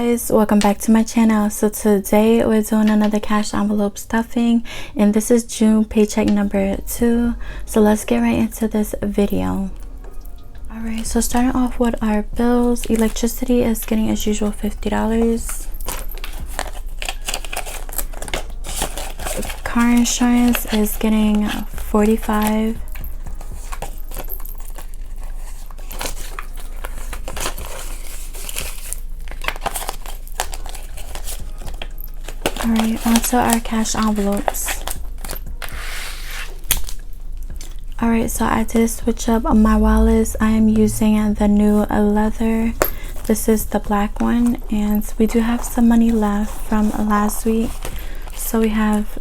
guys, welcome back to my channel. So today we're doing another cash envelope stuffing, and this is June paycheck number 2. So let's get right into this video. Alright, so starting off with our bills, electricity is getting as usual $50. Car insurance is getting $45. Alright, onto our cash envelopes. Alright, so I did switch up my wallets. I am using the new leather. This is the black one, and we do have some money left from last week. So we have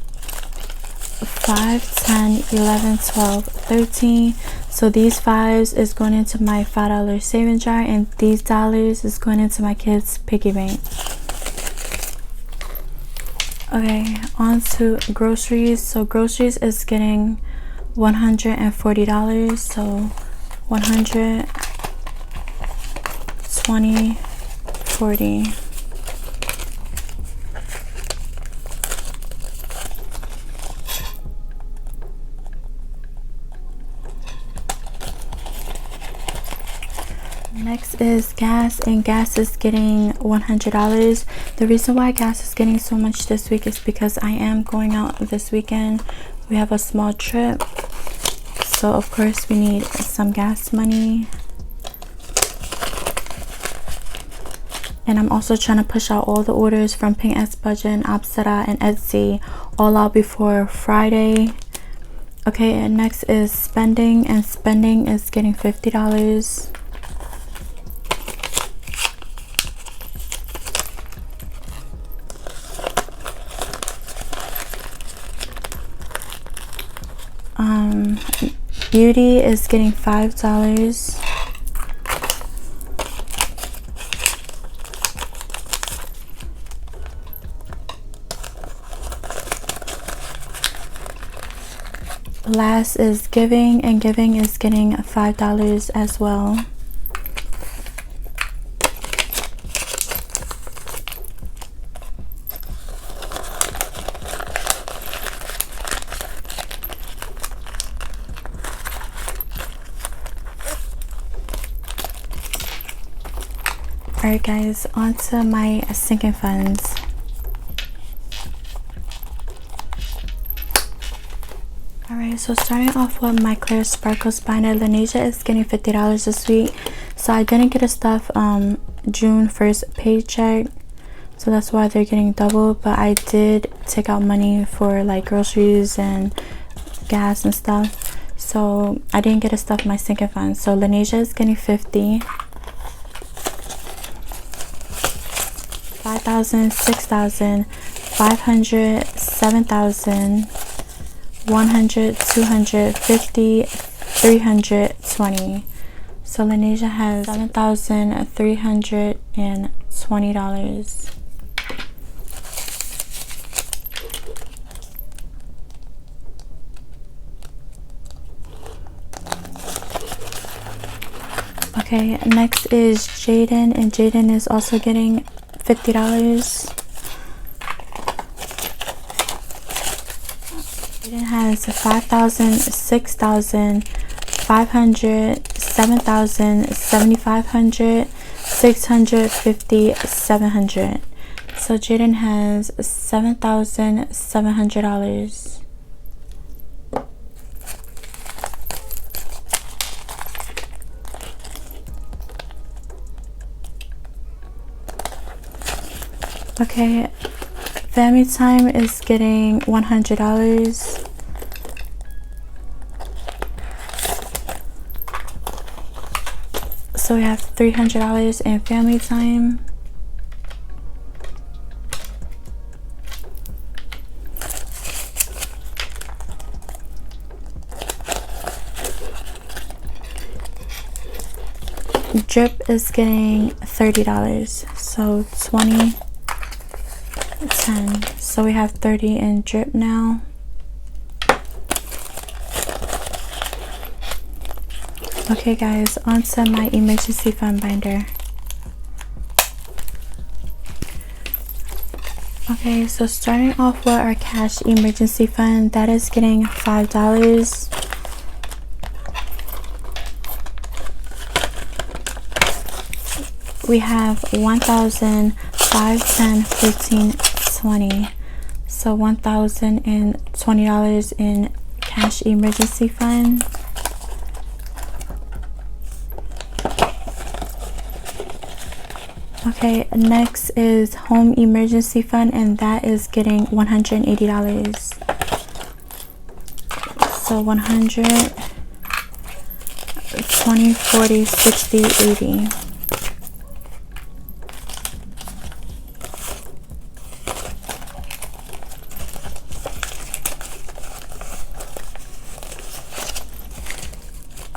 5, 10, 11, 12, 13. So these 5s is going into my $5 saving jar, and these dollars is going into my kids' piggy bank. Okay, on to groceries. So groceries is getting $140. So 100, 20, 40. Next is gas, and gas is getting $100. The reason why gas is getting so much this week is because I am going out this weekend. We have a small trip, so of course we need some gas money. And I'm also trying to push out all the orders from PinkxBudgetz and Opseta and Etsy all out before Friday. Okay, and next is spending, and spending is getting $50. Beauty is getting $5. Last is giving, and giving is getting $5 as well. Alright guys, on to my sinking funds. Alright, so starting off with my Clear Sparkles binder, Lanesia is getting $50 this week. So I didn't get a stuff June 1st paycheck, so that's why they're getting double, but I did take out money for like groceries and gas and stuff, so I didn't get a stuff in my sinking funds. So Lanesia is getting $50. 5,000, 6,000, 500, 7,000, 100, 200, 50, 320. So Lanesia has $7,320. Okay, next is Jaden, and Jaden is also getting $50. Jaden has 5,000, 6,000, 500, 7,000, 7,500, 650, 700. So Jaden has $7,700. Okay, family time is getting $100. So we have $300 in family time. Drip is getting $30. So 20, 10. So we have 30 in drip now. Okay guys, on to my emergency fund binder. Okay, so starting off with our cash emergency fund, that is getting $5. We have 1,000, 5, 10, 15, 20. So $1,020 in cash emergency fund. Okay, next is home emergency fund, and that is getting $180. So 100, 20, 40, 60, 80.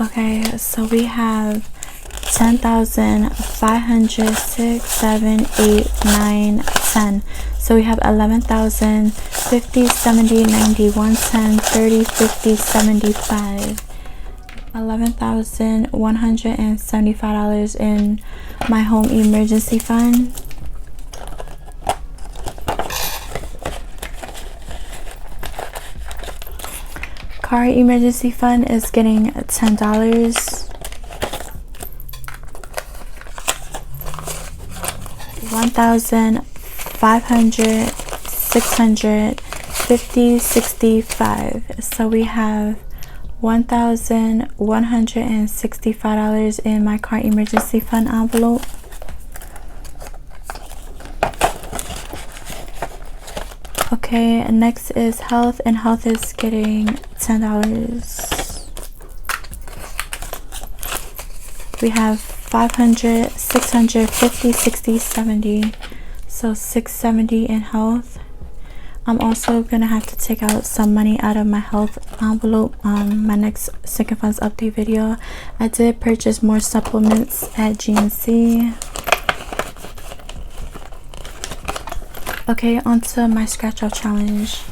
Okay, so we have 10,000, 500, 6, 7, 8, 9, 10. So we have 11,000, 50, 70, 90, 110, 30, 50, 75. $11,175 in my home emergency fund. Car emergency fund is getting $10. 1,000, 500, 600, 50, 65. So we have $1,165 in my car emergency fund envelope. Okay, next is health, and health is getting $10. We have 500, 600, 50, 60, 70. So $670 in health. I'm also gonna have to take out some money out of my health envelope on my next sinking funds update video. I did purchase more supplements at GNC. Okay, onto my scratch off challenge.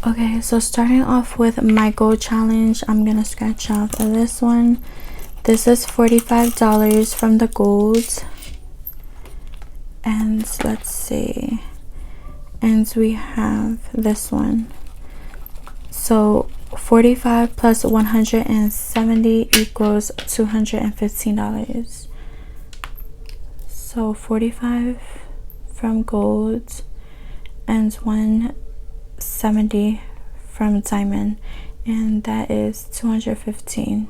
Okay, so starting off with my gold challenge, I'm gonna scratch off this one. This is $45 from the gold. And let's see. And we have this one. So 45 plus 170 equals $215. So 45 from gold and 170 from diamond, and that is 215.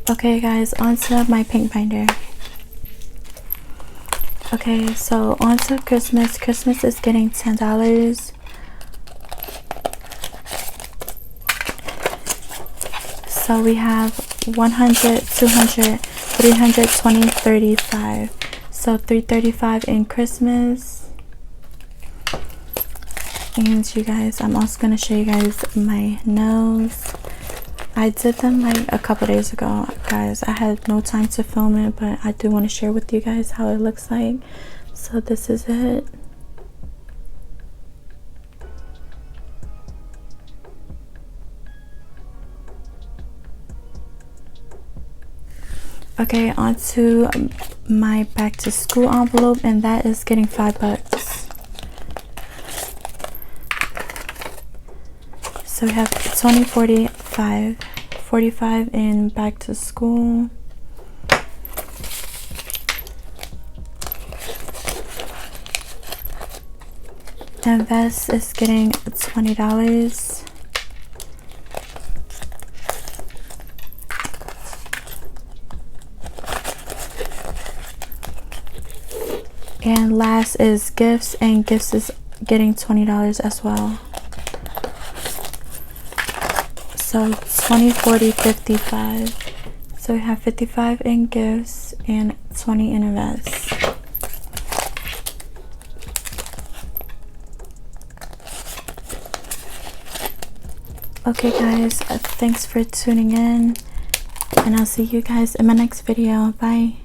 Okay guys, onto my pink binder. Okay, so onto Christmas. Christmas is getting $10. So we have 100, 200, 320, 35. So $335 in Christmas. And you guys, I'm also gonna show you guys my nails. I did them like a couple days ago, guys. I had no time to film it, but I do want to share with you guys how it looks like. So this is it. Okay, on to my back to school envelope, and that is getting $5. So we have 20, 40, 45 in back to school. Invest is getting $20. And last is gifts, and gifts is getting $20 as well. So 20, 40, 55. So we have 55 in gifts and 20 in invest. Okay guys, thanks for tuning in, and I'll see you guys in my next video. Bye.